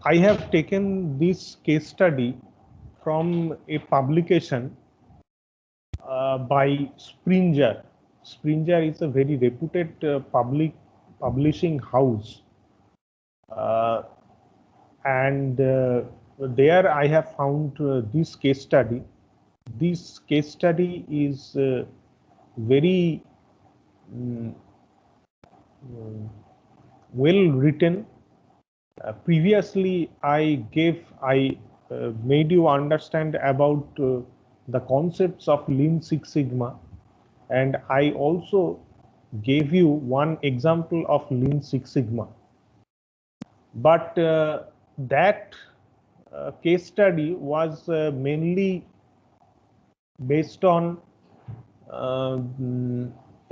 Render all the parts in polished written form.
I have taken this case study from a publication by Springer. Springer is a very reputed publishing house, uh, and there I have found this case study. This case study is very mm, well written. Previously, I made you understand about the concepts of Lean Six Sigma, and I also gave you one example of Lean Six Sigma. But that case study was mainly based on a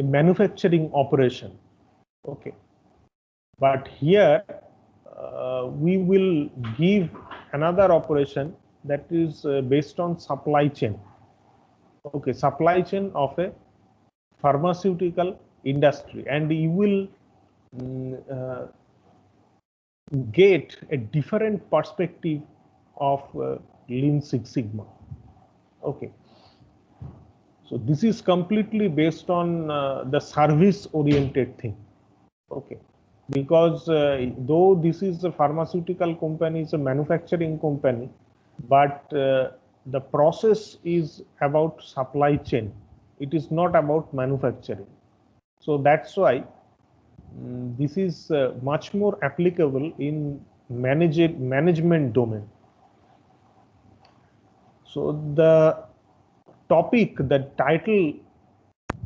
manufacturing operation. Okay, but here we will give another operation that is based on supply chain. Okay, supply chain of a pharmaceutical industry, and you will get a different perspective of Lean Six Sigma. Okay, so this is completely based on the service oriented thing. Okay, because though this is a pharmaceutical company, it's a manufacturing company, but the process is about supply chain. It is not about manufacturing. So that's why this is much more applicable in management domain. So the topic, the title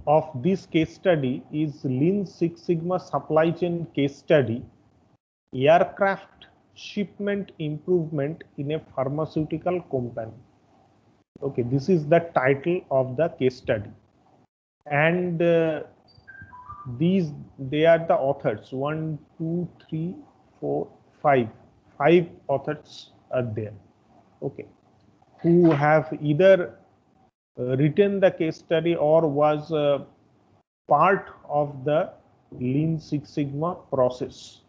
of this case study is Lean Six Sigma Supply Chain Case Study, Aircraft Shipment Improvement in a Pharmaceutical Company. Okay, this is the title of the case study, and they are the authors. 1, 2, 3, 4, 5. 5 authors are there. Okay, who have either written the case study or was part of the Lean Six Sigma process.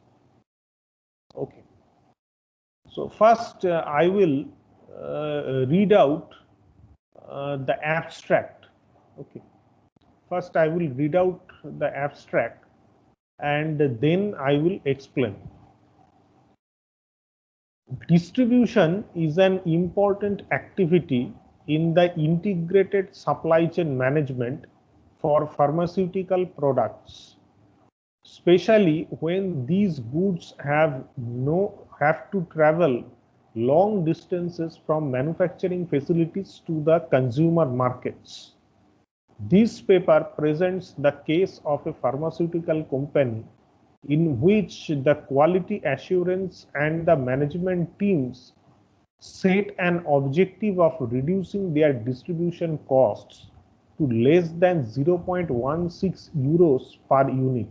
Okay, so first I will read out the abstract. Okay, first I will read out the abstract and then I will explain. Distribution is an important activity in the integrated supply chain management for pharmaceutical products, especially when these goods have to travel long distances from manufacturing facilities to the consumer markets. This paper presents the case of a pharmaceutical company in which the quality assurance and the management teams set an objective of reducing their distribution costs to less than 0.16 euros per unit.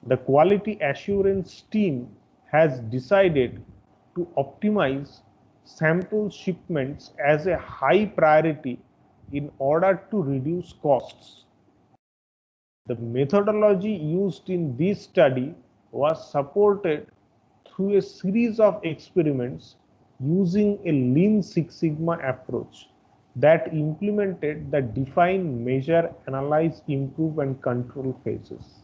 The quality assurance team has decided to optimize sample shipments as a high priority in order to reduce costs. The methodology used in this study was supported through a series of experiments using a Lean Six Sigma approach that implemented the define, measure, analyze, improve, and control phases.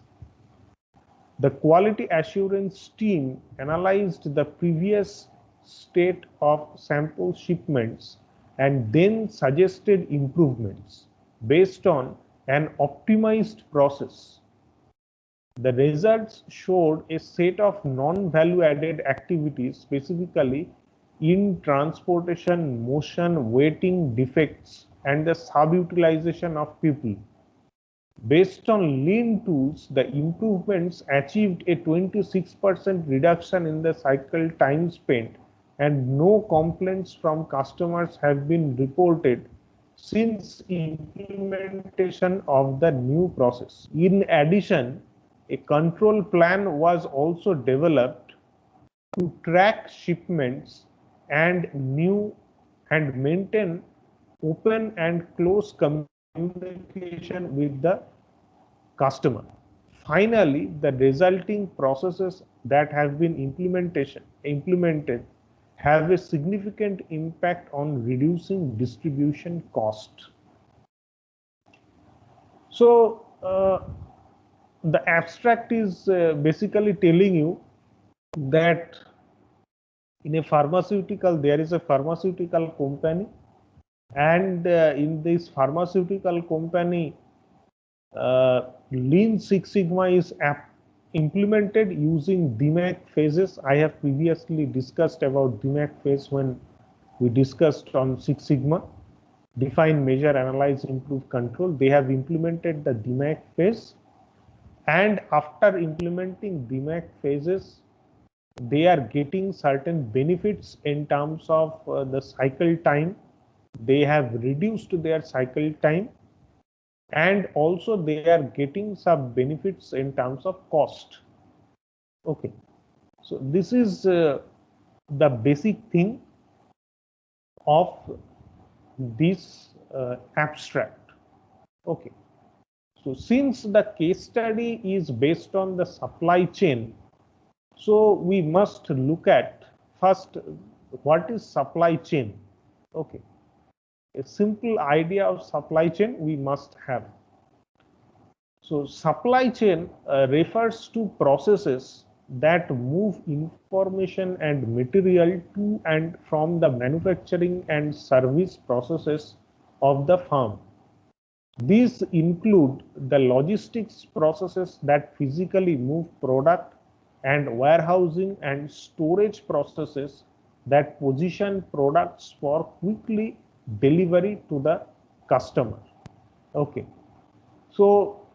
The quality assurance team analyzed the previous state of sample shipments and then suggested improvements based on an optimized process. The results showed a set of non-value added activities, specifically in transportation, motion, waiting defects, and the subutilization of people. Based on lean tools, the improvements achieved a 26% reduction in the cycle time spent, and no complaints from customers have been reported since implementation of the new process. In addition, a control plan was also developed to track shipments and maintain open and close communication with the customer. Finally, the resulting processes that have been implemented have a significant impact on reducing distribution cost. So the abstract is basically telling you that in a pharmaceutical, there is a pharmaceutical company, and in this pharmaceutical company, Lean Six Sigma is implemented using DMAIC phases. I have previously discussed about DMAIC phase when we discussed on Six Sigma. Define, measure, analyze, improve, control. They have implemented the DMAIC phase, and after implementing DMAIC phases, they are getting certain benefits in terms of the cycle time. They have reduced their cycle time, and also they are getting some benefits in terms of cost. Okay, so this is the basic thing of this abstract. Okay, so since the case study is based on the supply chain, so we must look at first what is supply chain. Okay, a simple idea of supply chain we must have. So supply chain refers to processes that move information and material to and from the manufacturing and service processes of the firm. These include the logistics processes that physically move product, and warehousing and storage processes that position products for quickly delivery to the customer. Okay, so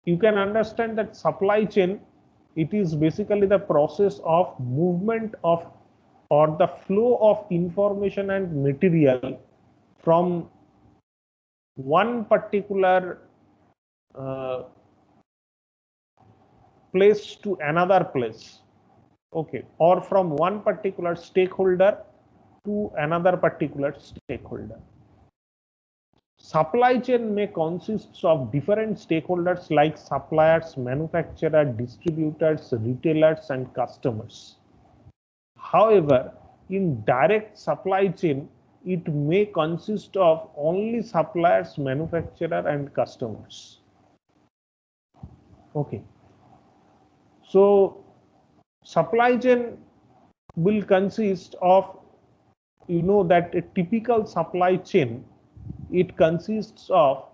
you can understand that supply chain, it is basically the process of movement of or the flow of information and material from one particular place to another place. Okay, or from one particular stakeholder to another particular stakeholder. Supply chain may consist of different stakeholders like suppliers, manufacturers, distributors, retailers, and customers. However, in direct supply chain, it may consist of only suppliers, manufacturers, and customers. Okay. So supply chain will consist of, you know, that a typical supply chain, it consists of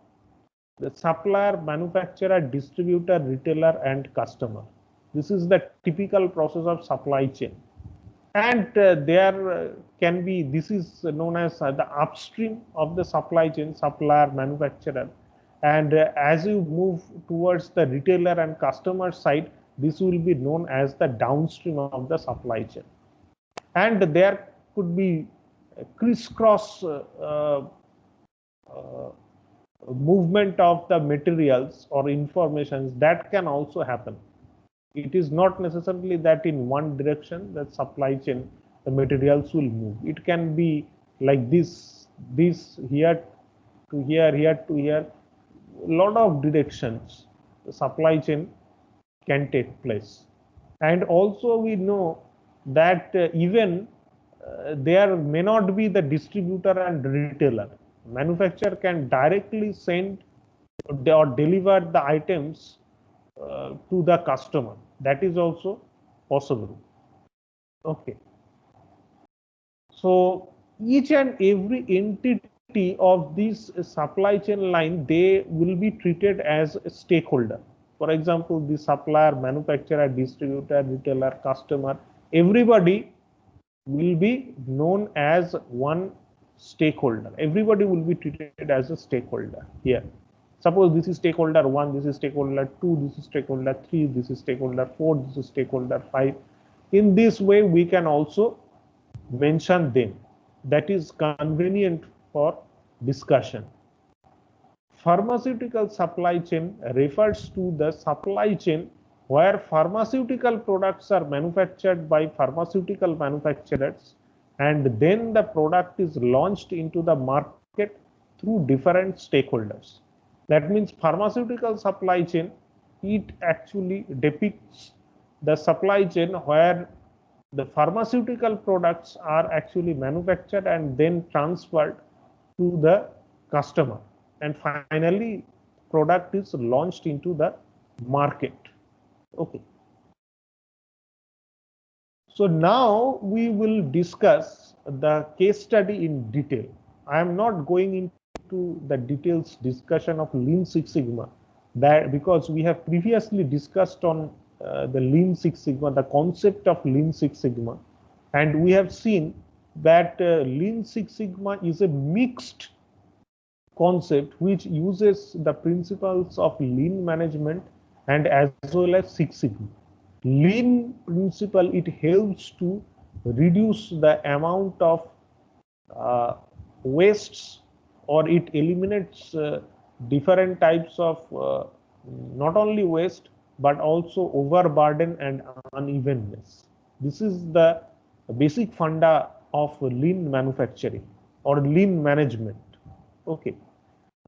the supplier, manufacturer, distributor, retailer, and customer. This is the typical process of supply chain. And there can be, this is known as the upstream of the supply chain, supplier, manufacturer. And as you move towards the retailer and customer side, this will be known as the downstream of the supply chain. And there could be crisscross movement of the materials or informations that can also happen. It is not necessarily that in one direction that supply chain the materials will move. It can be like this here to here, here to here. A lot of directions the supply chain can take place. And also we know that even there may not be the distributor and retailer. Manufacturer can directly send or deliver the items to the customer. That is also possible. Okay. So each and every entity of this supply chain line, they will be treated as a stakeholder. For example, the supplier, manufacturer, distributor, retailer, customer, everybody will be known as one stakeholder. Everybody will be treated as a stakeholder here. Suppose this is stakeholder 1, this is stakeholder 2, this is stakeholder 3, this is stakeholder 4, this is stakeholder 5. In this way, we can also mention them. That is convenient for discussion. Pharmaceutical supply chain refers to the supply chain where pharmaceutical products are manufactured by pharmaceutical manufacturers, and then the product is launched into the market through different stakeholders. That means pharmaceutical supply chain, it actually depicts the supply chain where the pharmaceutical products are actually manufactured and then transferred to the customer, and finally product is launched into the market. Okay. So now we will discuss the case study in detail. I am not going into the details discussion of Lean Six Sigma, that because we have previously discussed on the Lean Six Sigma, the concept of Lean Six Sigma, and we have seen that Lean Six Sigma is a mixed concept which uses the principles of lean management and as well as Six Sigma. Lean principle, it helps to reduce the amount of wastes, or it eliminates different types of not only waste but also overburden and unevenness. This is the basic funda of lean manufacturing or lean management. Okay.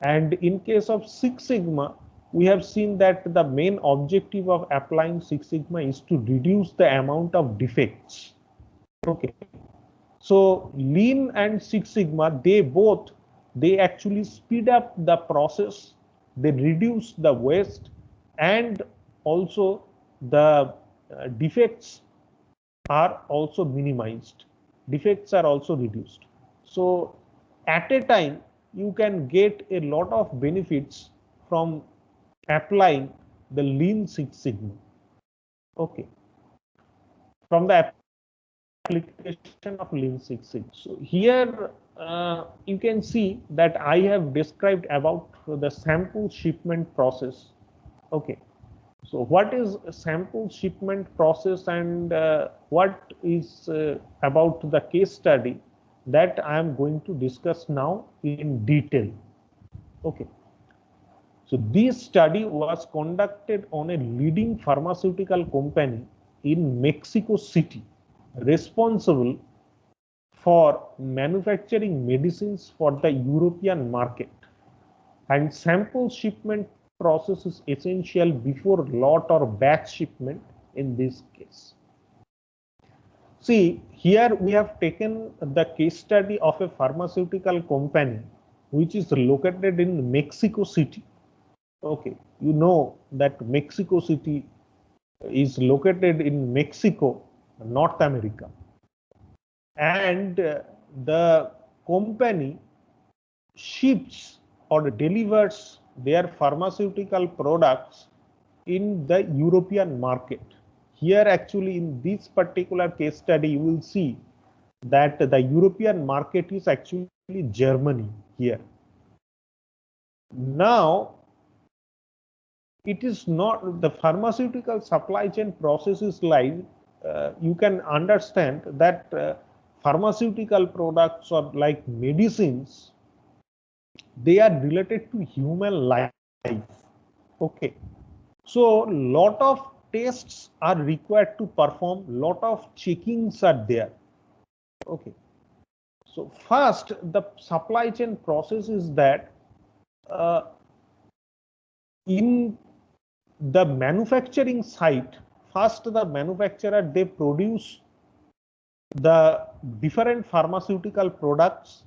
And in case of Six Sigma, we have seen that the main objective of applying Six Sigma is to reduce the amount of defects. Okay. So Lean and Six Sigma, they actually speed up the process, they reduce the waste, and also the defects are also minimized. Defects are also reduced. So at a time, you can get a lot of benefits from applying the Lean Six Sigma. Okay. From the application of Lean Six Sigma. So here you can see that I have described about the sample shipment process. Okay. So what is a sample shipment process, and what is about the case study that I am going to discuss now in detail. Okay. So this study was conducted on a leading pharmaceutical company in Mexico City, responsible for manufacturing medicines for the European market. And sample shipment process is essential before lot or batch shipment in this case. See, here we have taken the case study of a pharmaceutical company which is located in Mexico City. Okay, you know that Mexico City is located in Mexico, North America. And the company ships or delivers their pharmaceutical products in the European market. Here actually in this particular case study, you will see that the European market is actually Germany here. Now, it is not the pharmaceutical supply chain process is like you can understand that pharmaceutical products or like medicines, they are related to human life. Okay. So lot of tests are required to perform, lot of checkings are there. Okay. So first, the supply chain process is that in the manufacturing site, first the manufacturer, they produce the different pharmaceutical products,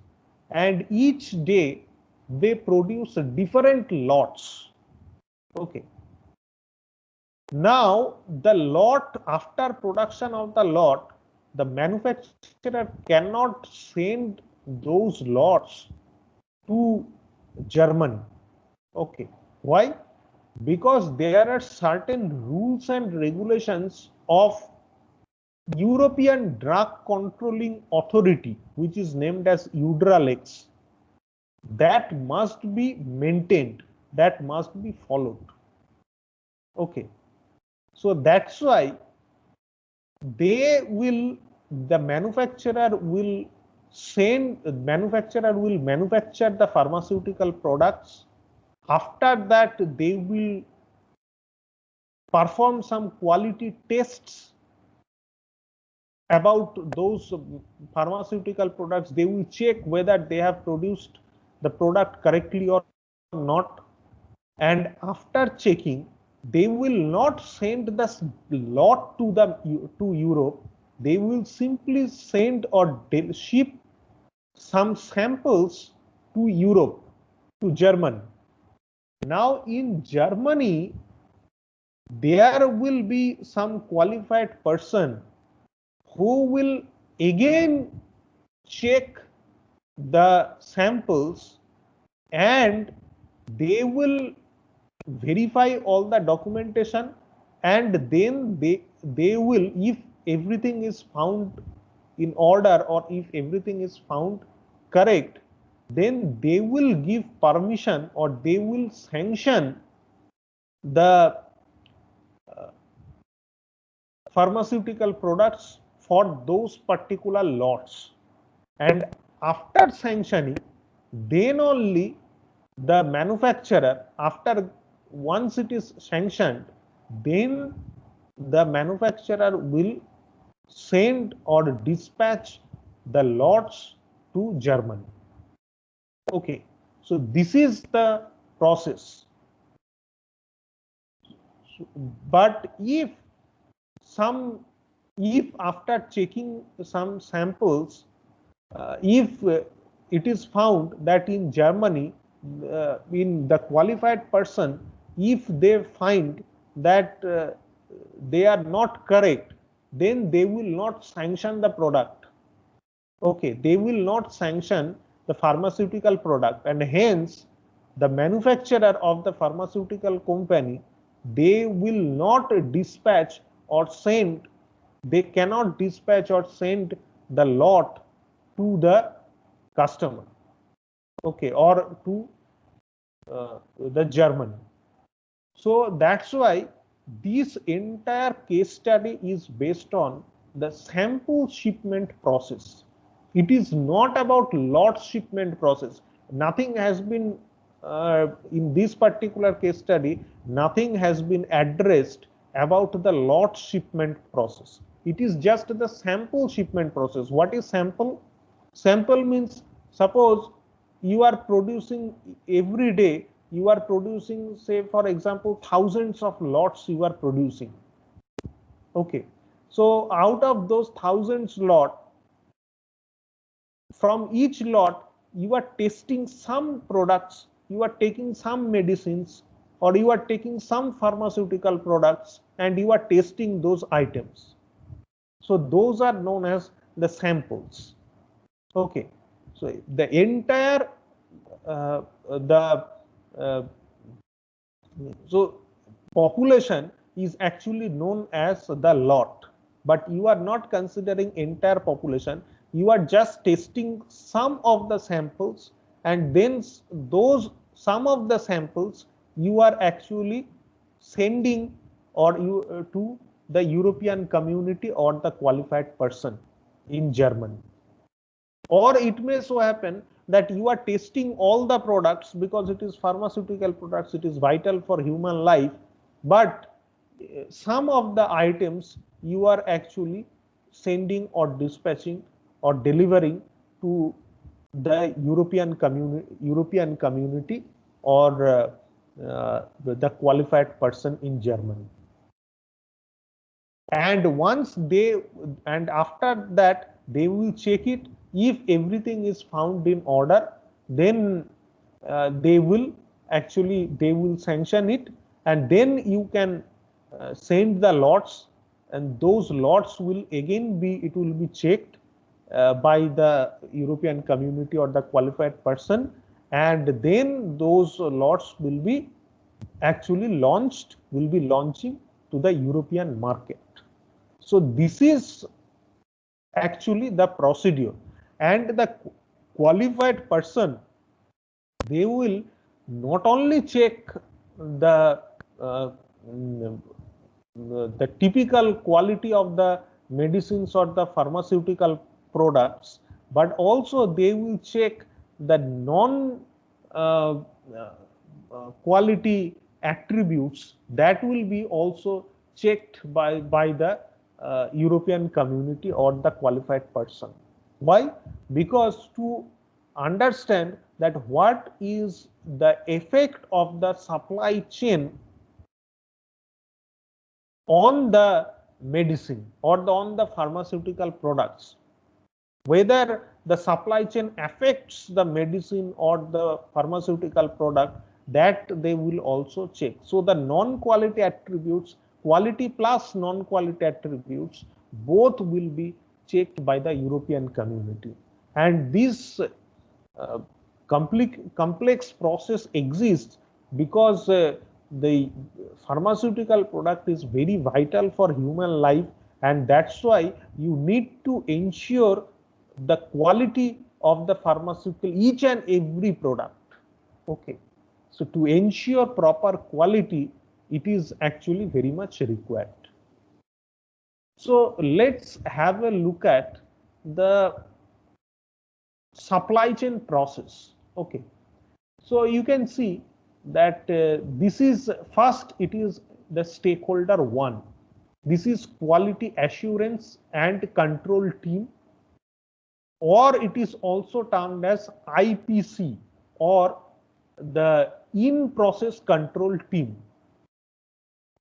and each day they produce different lots. Okay. Now the lot, after production of the lot, the manufacturer cannot send those lots to Germany. Okay. Why? Because there are certain rules and regulations of European Drug Controlling Authority, which is named as EudraLex, that must be maintained, that must be followed. Okay. So that's why the manufacturer will manufacture the pharmaceutical products. After that, they will perform some quality tests about those pharmaceutical products. They will check whether they have produced the product correctly or not. And after checking, they will not send the lot to Europe. They will simply send or ship some samples to Europe, to Germany. Now in Germany, there will be some qualified person who will again check the samples, and they will verify all the documentation, and then they will, if everything is found in order or if everything is found correct, then they will give permission or they will sanction the pharmaceutical products for those particular lots. And after sanctioning, then only the manufacturer, after once it is sanctioned, then the manufacturer will send or dispatch the lots to Germany. Okay, so this is the process. But if after checking some samples, if it is found that in Germany, in the qualified person, if they find that they are not correct, then they will not sanction the product. Okay, they will not sanction the pharmaceutical product, and hence the manufacturer of the pharmaceutical company, they will not dispatch or send, they cannot dispatch or send the lot to the customer, okay, or to the German. So that's why this entire case study is based on the sample shipment process. It is not about lot shipment process. Nothing has been in this particular case study, nothing has been addressed about the lot shipment process. It is just the sample shipment process. What is sample? Sample means, suppose you are producing every day, you are producing, say for example, thousands of lots you are producing. Okay, so out of those thousands lot, from each lot you are testing some products, you are taking some medicines, or you are taking some pharmaceutical products, and you are testing those items. So those are known as the samples. Okay, so the entire the so population is actually known as the lot, but you are not considering entire population. You are just testing some of the samples, and then those some of the samples you are actually sending or you to the European community or the qualified person in Germany. Or it may so happen that you are testing all the products because it is pharmaceutical products, it is vital for human life, but some of the items you are actually sending or dispatching or delivering to the European community or the qualified person in Germany. And once they, and after that they will check it. If everything is found in order, then they will sanction it, and then you can send the lots, and those lots will again be checked by the European community or the qualified person, and then those lots will be launching to the European market. So this is actually the procedure, and the qualified person, they will not only check the the typical quality of the medicines or the pharmaceutical products, but also they will check the non quality attributes that will be also checked by the European community or the qualified person. Why? Because to understand that what is the effect of the supply chain on the medicine or on the pharmaceutical products. Whether the supply chain affects the medicine or the pharmaceutical product, that they will also check. So the non-quality attributes, quality plus non-quality attributes, both will be checked by the European community. And this uh, complex process exists because the pharmaceutical product is very vital for human life, and that's why you need to ensure the quality of the pharmaceutical, each and every product. Okay, so to ensure proper quality, it is actually very much required. So let's have a look at the supply chain process. Okay, so you can see that this is first, it is the stakeholder one. This is quality assurance and control team, or it is also termed as IPC, or the in process control team.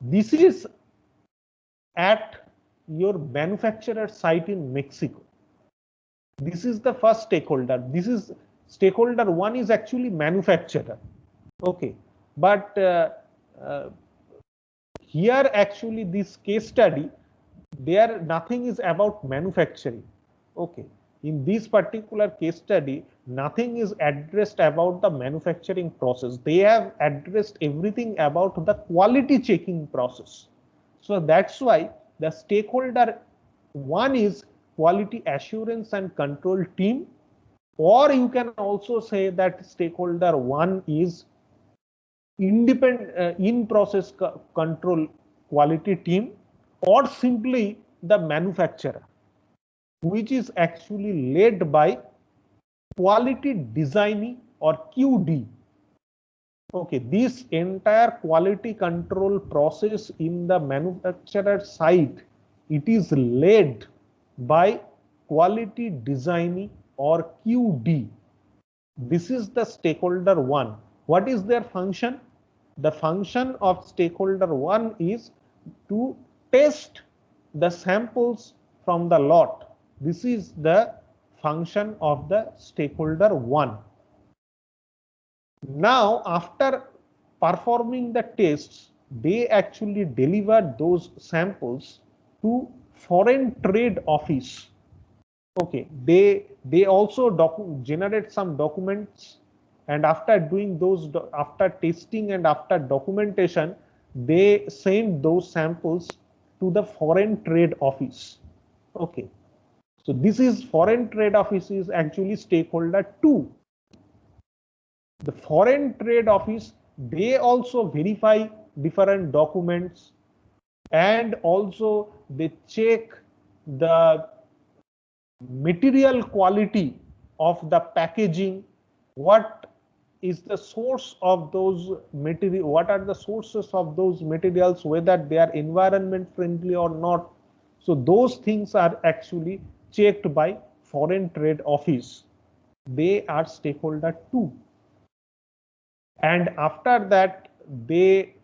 This is at your manufacturer site in Mexico. This is the first stakeholder. This is stakeholder one, is actually manufacturer. Okay, but here actually this case study, there nothing is about manufacturing. Okay, in this particular case study, nothing is addressed about the manufacturing process. They have addressed everything about the quality checking process. So that's why the stakeholder one is quality assurance and control team, or you can also say that stakeholder one is independent in process control quality team, or simply the manufacturer, which is actually led by quality designing or QD. Okay, this entire quality control process in the manufacturer side, it is led by quality designing or QD. This is the stakeholder one. What is their function? The function of stakeholder one is to test the samples from the lot. This is the function of the stakeholder one. Now, after performing the tests, they actually deliver those samples to foreign trade office. Okay, they also generate some documents, and after doing those, after testing and after documentation, they send those samples to the foreign trade office. Okay, so this is foreign trade office is actually stakeholder two. The foreign trade office, they also verify different documents, and also they check the material quality of the packaging, what is the source of those material, what are the sources of those materials, whether they are environment friendly or not. So those things are actually checked by foreign trade office. They are stakeholder two. And after that, they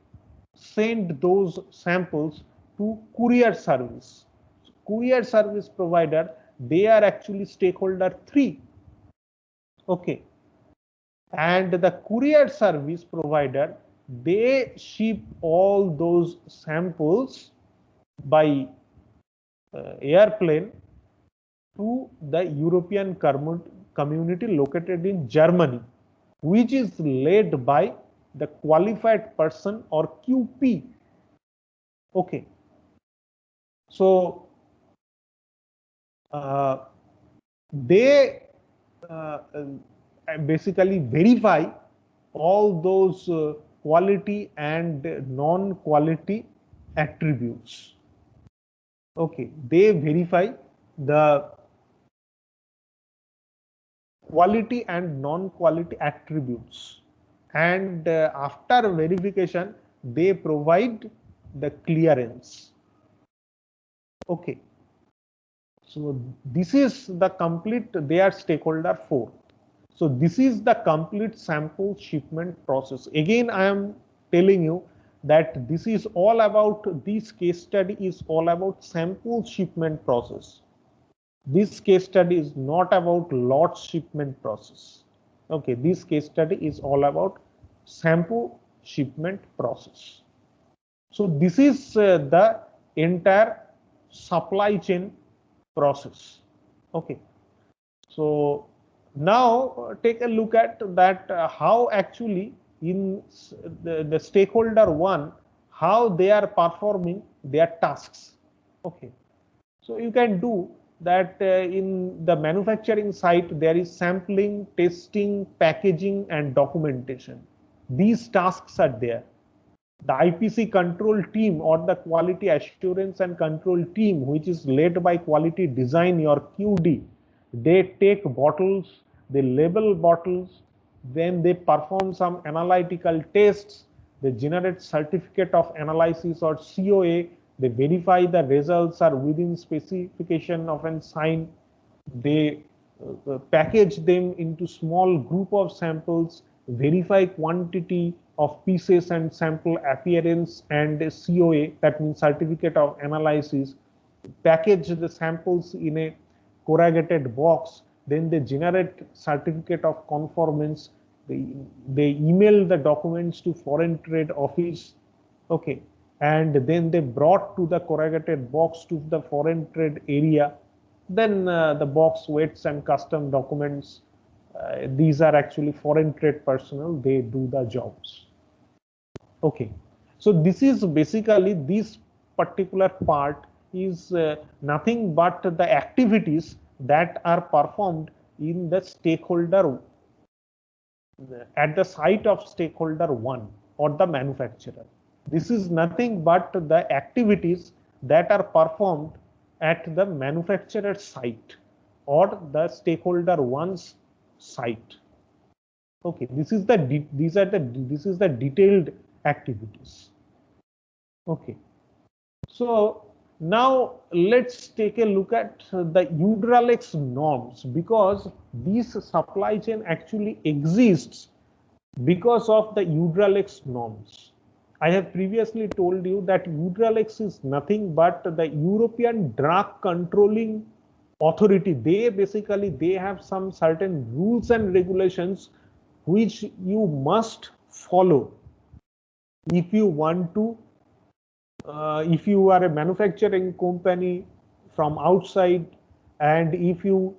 send those samples to courier service. Courier service provider, they are actually stakeholder three. Okay, and the courier service provider, they ship all those samples by airplane to the European community located in Germany, which is led by the qualified person or QP. Okay, so they basically verify all those quality and non-quality attributes. Okay, they verify the quality and non-quality attributes, and after verification, they provide the clearance. Okay, so this is the complete, they are stakeholder four. So this is the complete sample shipment process. Again, I am telling you that this is all about, this case study is all about sample shipment process. This case study is not about lot shipment process. Okay, this case study is all about sample shipment process. So this is the entire supply chain process. Okay, so now take a look at that, how actually in the stakeholder one, how they are performing their tasks. Okay, so you can do that in the manufacturing site, there is sampling, testing, packaging, and documentation. These tasks are there. The IPC control team or the quality assurance and control team, which is led by quality design or QD, they take bottles, they label bottles, then they perform some analytical tests, they generate certificate of analysis or COA, they verify the results are within specification of an sign, they package them into small group of samples, verify quantity of pieces and sample appearance and COA, that means certificate of analysis, package the samples in a corrugated box, then they generate certificate of conformance, they email the documents to foreign trade office. Okay, and then they brought to the corrugated box to the foreign trade area, then the box weights and custom documents, these are actually foreign trade personnel, they do the jobs. Okay, so this is basically, this particular part is nothing but the activities that are performed in the stakeholder, at the site of stakeholder one or the manufacturer. This is nothing but the activities that are performed at the manufacturer site or the stakeholder one's site. Okay, this is the this is the detailed activities. Okay, so now let's take a look at the Udralex norms, because this supply chain actually exists because of the Udralex norms. I have previously told you that Udralex is nothing but the European Drug Controlling Authority. They basically, they have some certain rules and regulations which you must follow if you want to, if you are a manufacturing company from outside, and if you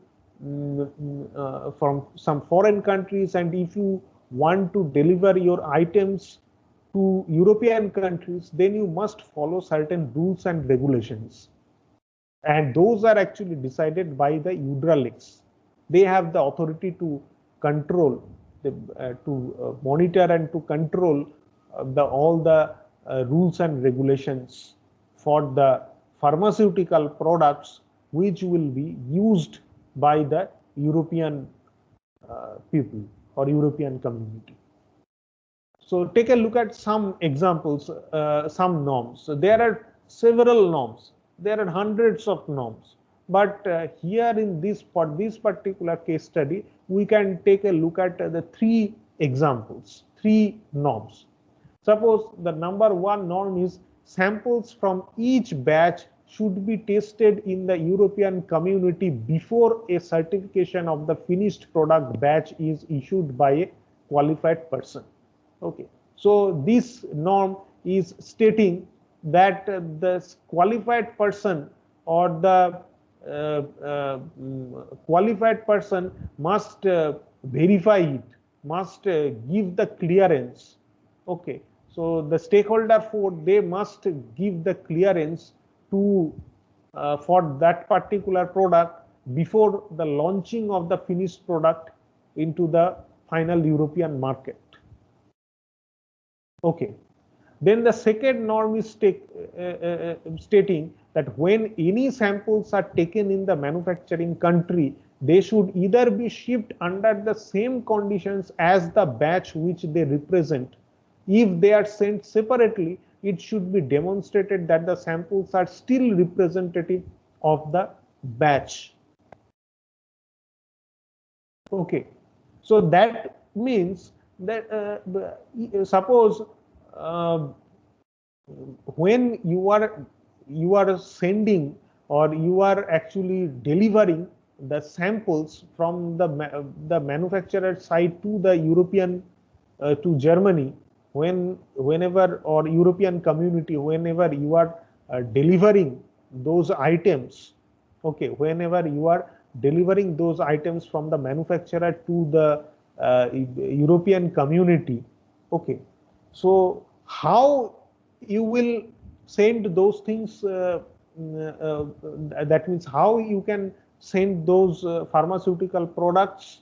from some foreign countries, and if you want to deliver your items to European countries, then you must follow certain rules and regulations. And those are actually decided by the Udralex. They have the authority to control, to monitor and to control all the rules and regulations for the pharmaceutical products which will be used by the European people or European community. So take a look at some examples, some norms. So there are several norms. There are hundreds of norms. But here in this, for this particular case study, we can take a look at the three examples, three norms. Suppose the number one norm is samples from each batch should be tested in the European community before a certification of the finished product batch is issued by a qualified person. Okay, so this norm is stating that the qualified person or the qualified person must verify it, must give the clearance. Okay, so the stakeholder for, they must give the clearance to for that particular product before the launching of the finished product into the final European market. Okay, then the second norm is stating that when any samples are taken in the manufacturing country, they should either be shipped under the same conditions as the batch which they represent. If they are sent separately, it should be demonstrated that the samples are still representative of the batch. Okay, so that means that suppose when you are sending or you are actually delivering the samples from the manufacturer side to the European to Germany, whenever or European community, whenever you are delivering those items, okay, whenever you are delivering those items from the manufacturer to the European community, okay, so how you will send those things, that means how you can send those pharmaceutical products.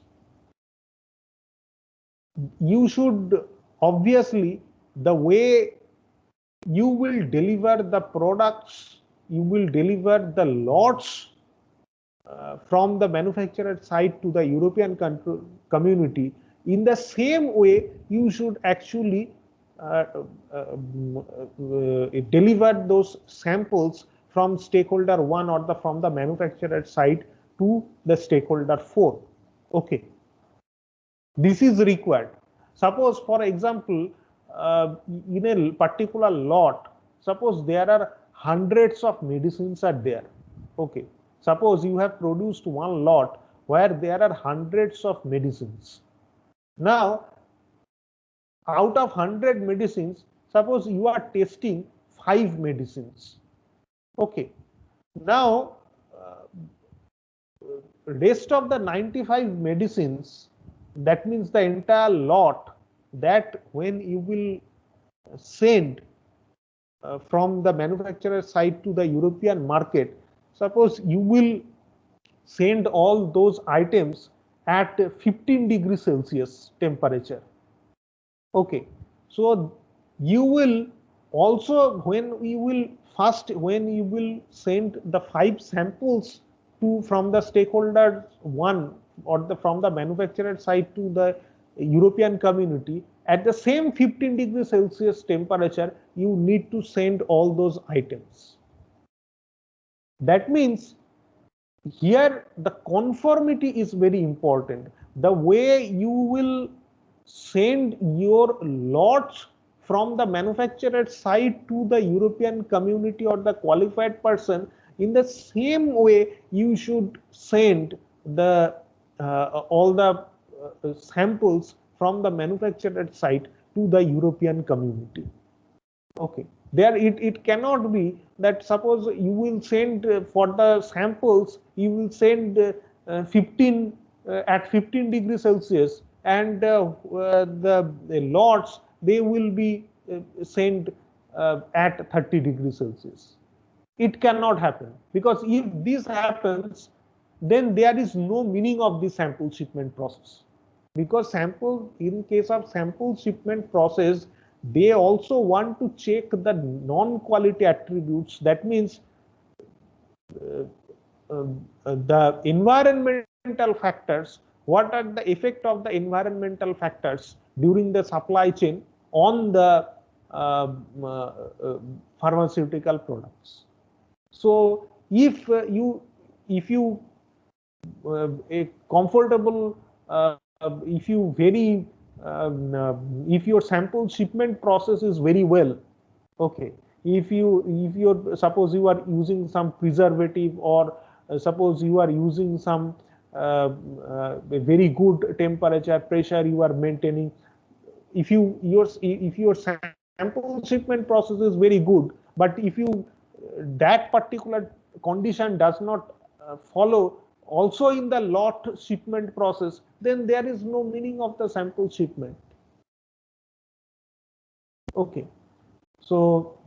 You should obviously, the way you will deliver the products, you will deliver the lots from the manufacturer side to the European community. In the same way, you should actually uh, deliver those samples from stakeholder 1 or from the manufacturer side to the stakeholder 4. Okay, this is required. Suppose, for example, in a particular lot, suppose there are hundreds of medicines are there. Okay, suppose you have produced one lot where there are hundreds of medicines. Now, out of 100 medicines, suppose you are testing 5 medicines. Okay, now rest of the 95 medicines, that means the entire lot, that when you will send from the manufacturer side to the European market, suppose you will send all those items at 15 degrees Celsius temperature. Okay, so you will also, when you will when you will send the 5 samples to from the stakeholder 1 or from the manufacturer side to the European community, at the same 15 degrees Celsius temperature, you need to send all those items. That means here the conformity is very important. The way you will send your lots from the manufacturer side to the European community or the qualified person, in the same way you should send the all the samples from the manufacturer side to the European community. Okay, there it cannot be that suppose you will send for the samples, you will send 15 at 15 degrees Celsius, and the lots, they will be sent at 30 degrees Celsius. It cannot happen, because if this happens, then there is no meaning of the sample shipment process. Because sample, in case of sample shipment process, they also want to check the non-quality attributes. That means uh, the environmental factors, what are the effect of the environmental factors during the supply chain on the uh, uh, pharmaceutical products. So if you a comfortable, if you very if your sample shipment process is very well, okay, if you're, suppose you are using some preservative, or suppose you are using some a very good temperature pressure you are maintaining, if your sample shipment process is very good, but if you that particular condition does not follow also in the lot shipment process, then there is no meaning of the sample shipment. Okay, so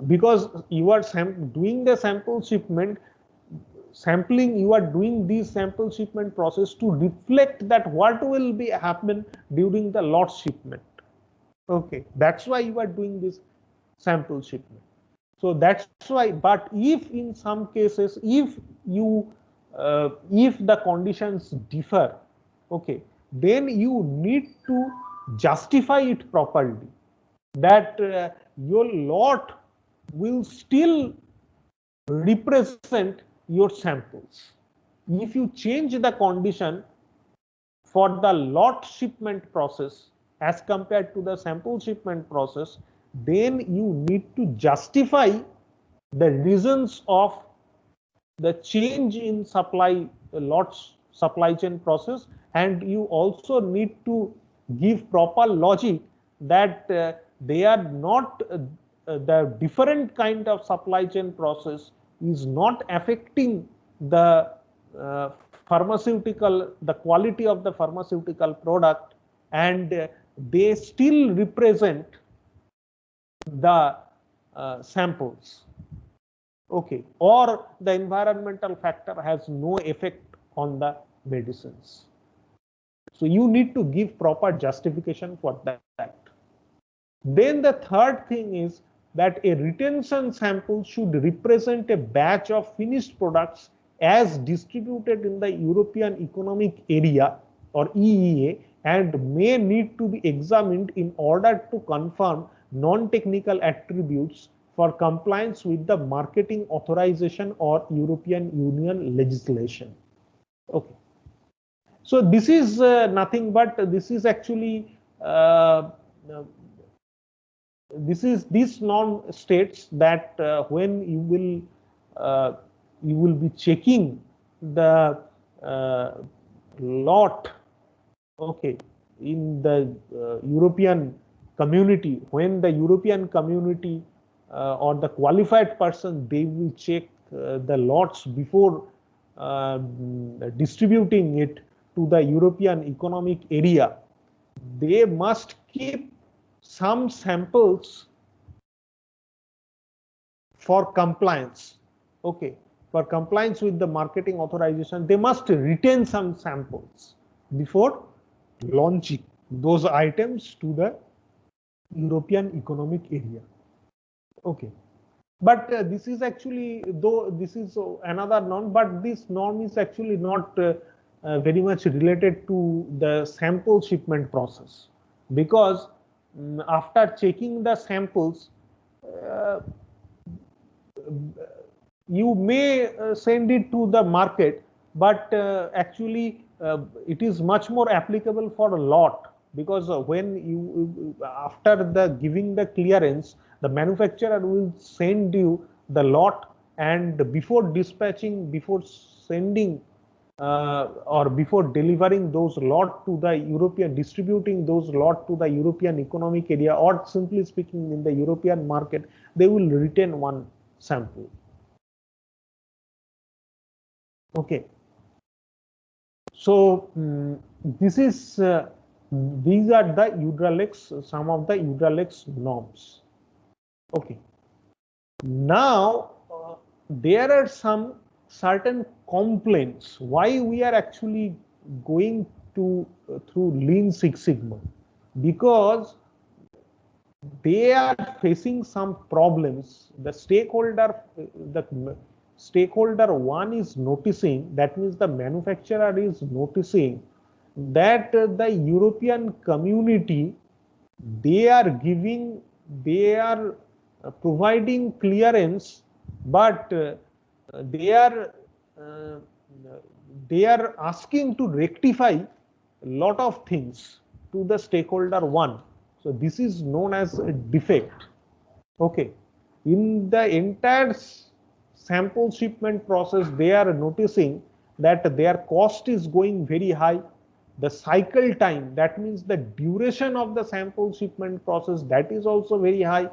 because you are doing the sample shipment, sampling, you are doing this sample shipment process to reflect that what will be happen during the lot shipment. Okay, that's why you are doing this sample shipment. So that's why, but if in some cases, if you if the conditions differ, okay, then you need to justify it properly, that your lot will still represent your samples. If you change the condition for the lot shipment process as compared to the sample shipment process, then you need to justify the reasons of the change in lots supply chain process, and you also need to give proper logic that they are not the different kind of supply chain process is not affecting the the quality of the pharmaceutical product, and they still represent the samples. Okay, or the environmental factor has no effect on the medicines. So you need to give proper justification for that. Then the third thing is that a retention sample should represent a batch of finished products as distributed in the European Economic Area or EEA, and may need to be examined in order to confirm non-technical attributes for compliance with the marketing authorization or European Union legislation. Okay. So this is nothing but this is actually this norm states that when you will be checking the lot, okay, in the European community, when the European community or the qualified person, they will check the lots before distributing it to the European Economic Area. They must keep some samples for compliance. Okay, for compliance with the marketing authorization, they must retain some samples before launching those items to the European Economic Area. Okay, but this is actually, though this is another norm, but this norm is actually not very much related to the sample shipment process, because after checking the samples, you may send it to the market, but actually it is much more applicable for a lot, because when you after the giving the clearance, the manufacturer will send you the lot, and before dispatching, before sending or before delivering those lot to the European, distributing those lot to the European Economic Area, or simply speaking in the European market, they will retain one sample. Okay. So this is these are the EUDRALEX, some of the EUDRALEX norms. Okay. Now there are some certain complaints why we are actually going to through Lean Six Sigma, because they are facing some problems. The stakeholder one is noticing, that means the manufacturer is noticing that the European community, they are providing clearance, but they are asking to rectify a lot of things to the stakeholder one. So this is known as a defect. Okay, in the entire sample shipment process, they are noticing that their cost is going very high. The cycle time, that means the duration of the sample shipment process, that is also very high.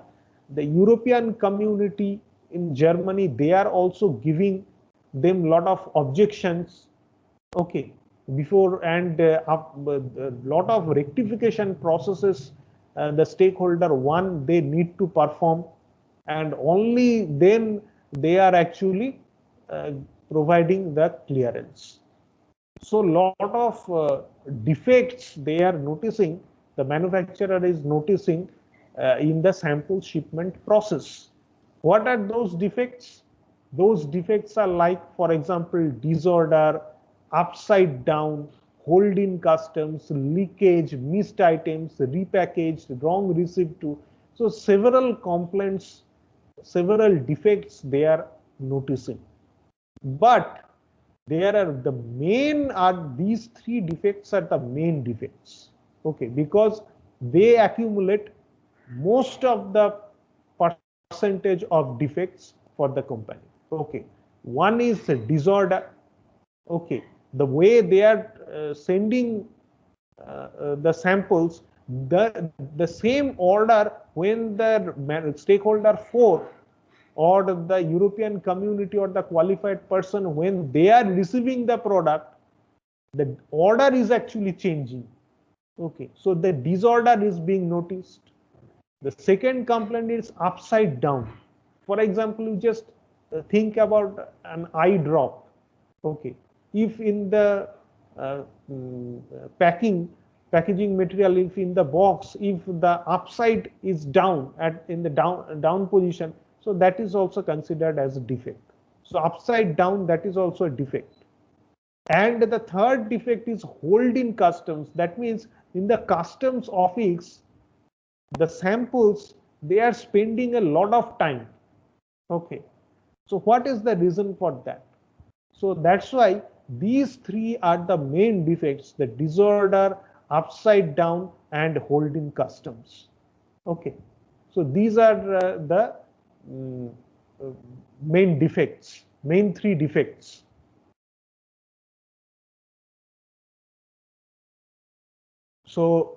The European community in Germany, they are also giving them a lot of objections. Okay, before, and a lot of rectification processes the stakeholder one, they need to perform, and only then they are actually providing the clearance. So lot of defects they are noticing, the manufacturer is noticing in the sample shipment process. What are those defects? Those defects are like, for example, disorder, upside down, hold in customs, leakage, missed items, repackaged, wrong received to. So several complaints, several defects they are noticing. But there are the main are these three defects are the main defects. Okay, because they accumulate most of the percentage of defects for the company. Okay, one is a disorder. Okay, the way they are sending the samples, the same order when the stakeholder 4 or the European community or the qualified person, when they are receiving the product, the order is actually changing. Okay, so the disorder is being noticed. The second complaint is upside down. For example, you just think about an eye drop. Okay, if in the uh, mm, packaging material, if in the box, if the upside is down in the down position, so that is also considered as a defect. So upside down, that is also a defect. And the third defect is hold in customs. That means in the customs office, the samples, they are spending a lot of time. Okay, so what is the reason for that? So that's why these three are the main defects: the disorder, upside down, and holding customs. Okay, so these are the mm, uh, main defects, main three defects. So